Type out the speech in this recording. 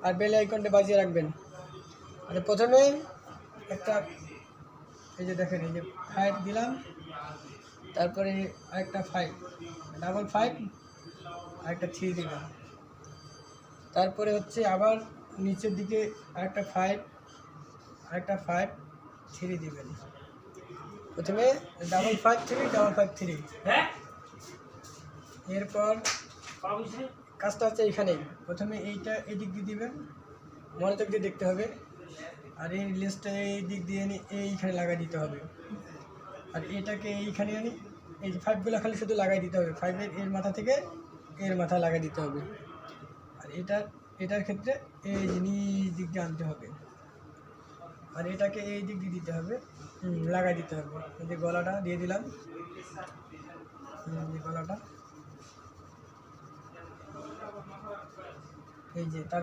আর bell আইকনটা বাজিয়ে রাখবেন। আর প্রথমে একটা এই যে দেখেন, এই যে 5 দিলাম, তারপরে আরেকটা 5, ডাবল 5, আরেকটা 3 দিলাম। তারপরে হচ্ছে আবার নিচের দিকে আরেকটা 5, আরেকটা 5, 3 দিবেন। প্রথমে ডাবল 5 3, ডাবল 5 3। এরপর কাজটা হচ্ছে এইখানেই, প্রথমে এইটা এদিক দিয়ে দিবেন, মনোযোগ দিয়ে দেখতে হবে। আর এই লেসটা এই দিক দিয়ে এনে এইখানে লাগাই দিতে হবে। আর এটাকে এইখানে আনি, এই 5গুলো খালি শুধু লাগাই দিতে হবে, 5-এর এর মাথা থেকে এর মাথা লাগাই দিতে হবে। আর এটার ক্ষেত্রে এই নিচ দিক দিয়ে আনতে হবে, আর এটাকে এই দিক দিয়ে দিতে হবে, লাগাই দিতে হবে। এই যে গলাটা দিয়ে দিলাম, গলাটা এই যে তার